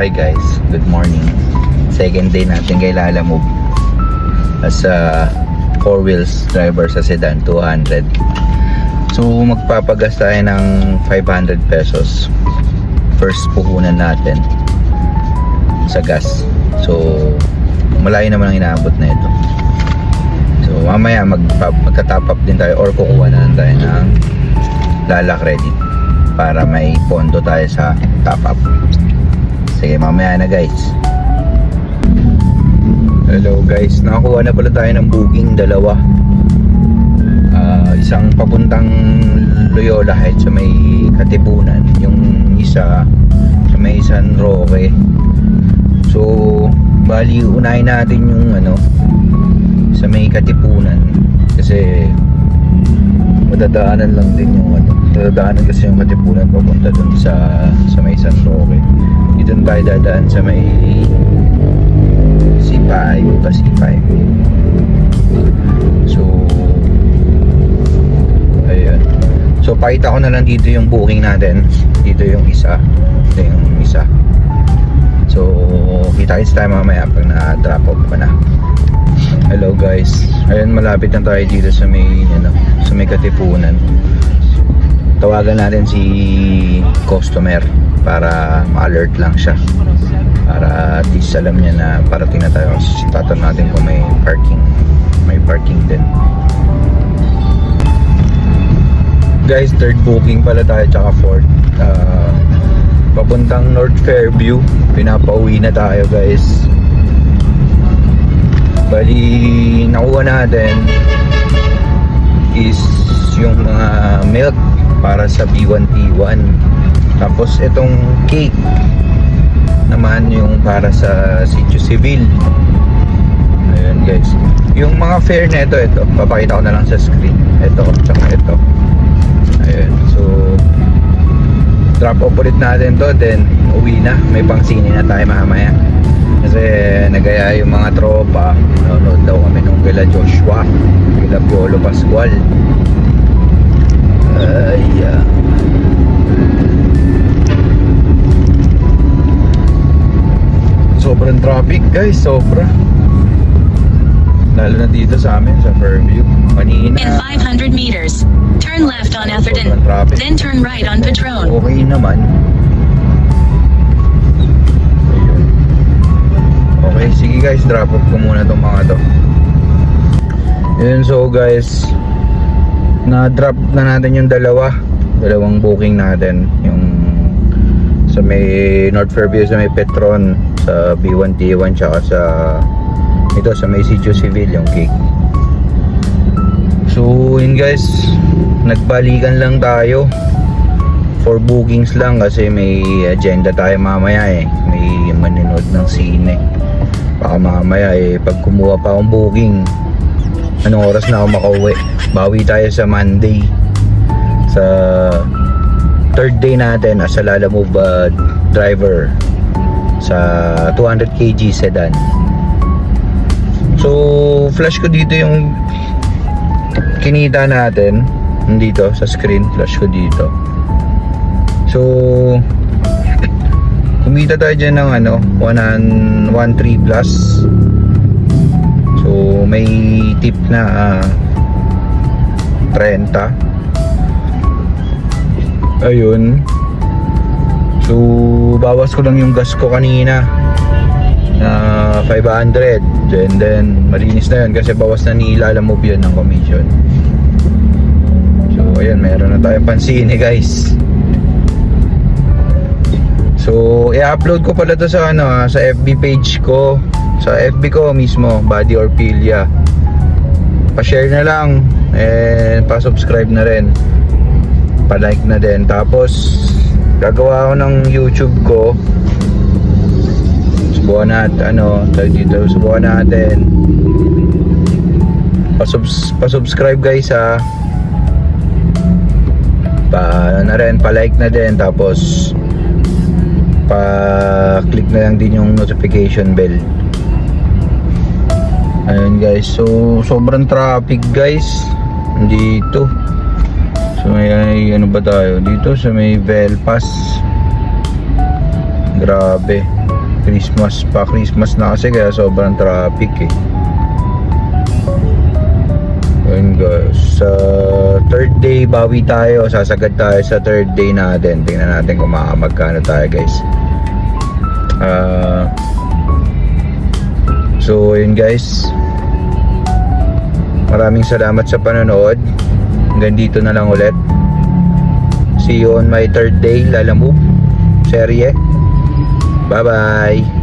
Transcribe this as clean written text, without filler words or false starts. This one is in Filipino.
Hi guys, good morning. Second day natin kay Lalamove as a 4 wheels driver sa sedan, 200. So magpapagas tayo ng 500 pesos. First puhunan natin sa gas. So malayo naman ang inaabot na ito. So mamaya magka-top up din tayo or kukuha na lang tayo ng Lala Credit para may pondo tayo sa top up. Sige, mamaya na guys. Hello guys, nakakuha na pala tayo ng booking, dalawa. Isang papuntang Loyola Heights sa may Katipunan, yung isa sa may San Roque. So bali unahin natin yung sa may Katipunan kasi madadaanan lang din yung dadaanan kasi yung Katipunan papunta dun sa may San Roque. Dito tayo dadaan sa may C5 o C5. So ayun. So pakita ko na lang dito yung booking natin. Dito yung isa. Ito yung isa. So kita-kits tayo mamaya pag na-drop off ko na. Hello guys. Ayun, malapit na tayo dito sa may sa may Katipunan. Tawagan natin si customer para ma-alert lang siya, para at least alam niya na parating na tayo. Tatanong natin kung may parking din. Guys, third booking pala tayo tsaka fourth. Papuntang North Fairview, pinapauwi na tayo guys. Bali nakuha natin is yung mga milk para sa B1T1. Tapos itong cake naman yung para sa Sitio Civil. Ayun guys. Yung mga fare na ito, papakita ko na lang sa screen. Ito, tsaka ito. Ayun. So drop off ulit natin to, then uwi na. May pangsini na tayo mamaya. Kasi nagaya yung mga tropa. Nanonood daw kami nung kila Joshua, kila Piolo Pascual. Sobrang traffic guys, sobra. Lalo na dito sa amin sa Fairview. Kanina In 500 meters, turn left on Atherton, then turn right on Patron. Okay naman. Ayun. Okay, sige guys, drop off ko muna itong mga to. Yun, so guys, na-drop na natin yung dalawang booking natin. Yung sa may North Fairview, sa may Petron, sa B1T1, tsaka sa may Sitio Civil, yung cake. So yun guys, nagbalikan lang tayo for bookings lang kasi may agenda tayo mamaya may maninood ng sine. Baka mamaya pag kumuha pa akong booking, anong oras na ako makauwi. Bawi tayo sa Monday, sa third day natin as a Lalamove driver sa 200 kg sedan. So flash ko dito yung kinita natin dito sa screen, flash ko dito. So kumita tayo dyan ng 113 plus. So may tip na 30. Ayun. So bawas ko lang yung gas ko kanina na 500, and then malinis na yun kasi bawas na ni Lalamove yun ng commission. So ayun, meron na tayong pansini guys. So i-upload ko pala to sa sa FB page ko, sa FB ko mismo, Body Orpilla. Pa-share na lang and pa-subscribe na rin, pa-like na din. Tapos gagawa ako ng YouTube ko. Subukan natin subukan natin. Pa-subscribe guys ha. Pa-like na din, tapos pa-click na lang din yung notification bell. Ayun guys, so sobrang traffic guys dito. So may ano ba tayo dito sa may Velpas. Grabe. Christmas pa. Christmas na kasi kaya sobrang traffic eh. Ayun guys. Sa third day, bawi tayo. Sasagad tayo sa third day natin. Tingnan natin kung magkano tayo guys. So ayun guys. Maraming salamat sa panonood. Hanggang dito na lang ulit. See you on my third day Lalamove serye. Bye bye.